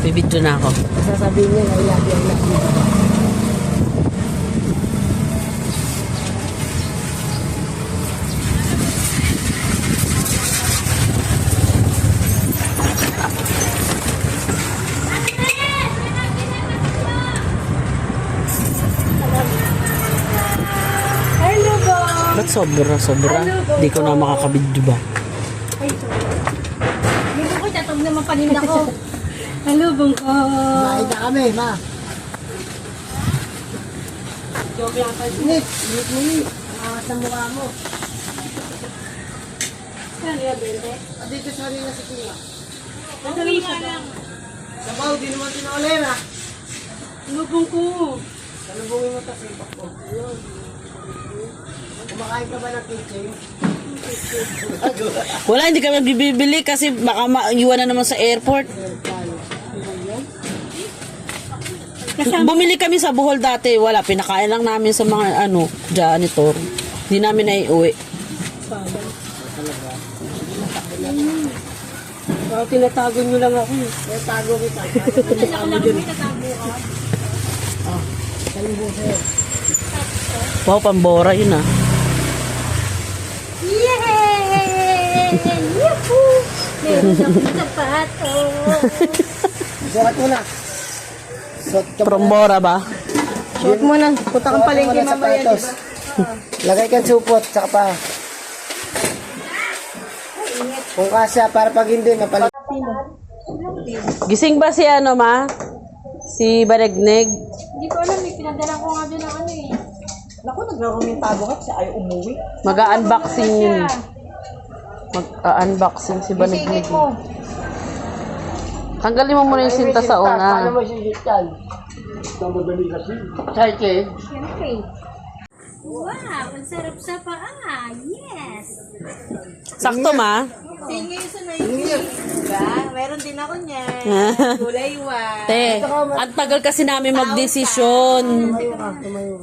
Bibidyo na ako. Sasabihin niya, I love you, I love you. Ba't sobra? Di ko na makakabidyo ba? Hindi ko tatog naman paninda ko. Halubong ko. Kumain na kami, ma. Joke lang tayo. Init mo ni. Angas ng mukha mo. Saan yung bente? Dito sa rin na si Kuya. Madali nga lang. Sabaw, di naman tinaulera. Halubong ko. Salubungin mo tas yung pakpo. Kumakain ka ba ng kitchen? Wala, hindi kami bibili kasi baka maiwan na naman sa airport. Bumili kami sa Bohol dati. Wala, pinakain lang namin sa mga janitor. Hindi namin naiuwi. Tinatago nyo lang ako. Tago kita. Ako lang may tatago ka. Salubong sa'yo. Wow, pambora yun ah. Yay! Yuhuu! Meron akong sapatos. Sukat mo na. Suot ka Pambora ba? Suot mo na. Punta kang palengke mamaya, diba? Lagay kang supot, saka pa. Kung kasya, para pag hindi, mapalit. Gising ba si ma? Si Baregneg? Hindi ko alam, may pinadala ko nga doon ng ano eh. Naku, nagrarumintago ka kasi ayaw umuwi. Mag-unboxing yun. Mag-unboxing si Baregneg. Tanggalin mo muna yung sinta sa Paano una. mo siya gital? Charted. Siyempre. Wow, ang sarap sa paa. Yes! Sakto ma? Tingin sa Nigeria. Diba? Meron din ako niyan. Kulay white. Te, ang tagal kasi namin magdesisyon.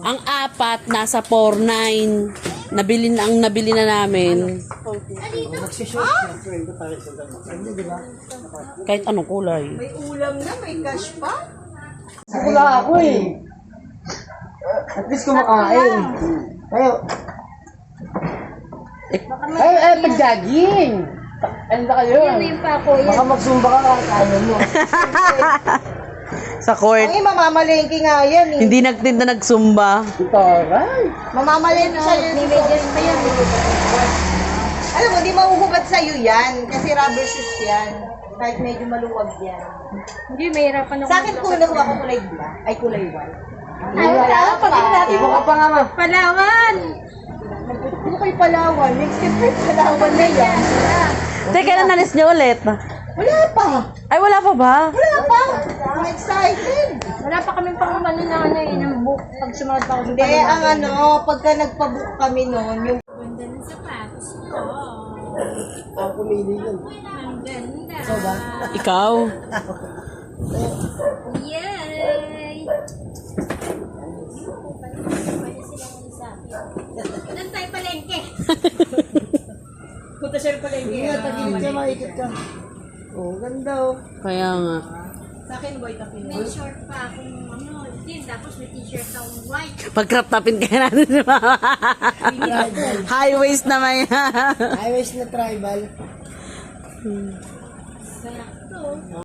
Ang apat nasa 4.9. Nabili na namin. Kahit anong kulay. May ulam na, may cash pa. Wala ako eh. At least kumakain. Tayo. Pag-jogging. Ano na kayo? Ano yung pa ako yan? Baka magsumba ka kaya mo. Sa court. Ay, mamamalengke nga yan eh. Hindi nagtinda nagsumba. Taray. Mamamalengke siya yan. Ni Medias pa yan. Alam mo, di mahuhubad sa'yo yan. Kasi rubber shoes yan. Kahit medyo maluwag yan. Hindi, mahirapan ako. Sa akin kulang ako kulay black. Ay, kulay white. Ay, wala pa. Iba ka pa nga ma. Palawan! Ano kayo Palawan? Next step kayo Palawan na yan. Teka, kailan nalis niyo ulit? Wala pa! Ay, wala pa ba? Wala pa! I'm excited! Wala pa kami pang umano na ano eh, ng book. Pag sumunod pa ako sa Hindi, ang ano, pagka nagpa-book kami noon, yung... Ganda ng sapatos ko. Ang pumili yun. Ang ganda. So ba? Ikaw? Yay! Doon tayo palengke. Punta siya palengke. Hindi nga, tagilid ka, maikot ka. Oh, ganda oh. Kaya nga. Sa akin, boy, tapin. May short pa akong ano, din. Tapos may t-shirt akong white. Pag-crop topin kaya natin si mama. High waist naman yan. Highways na tribal.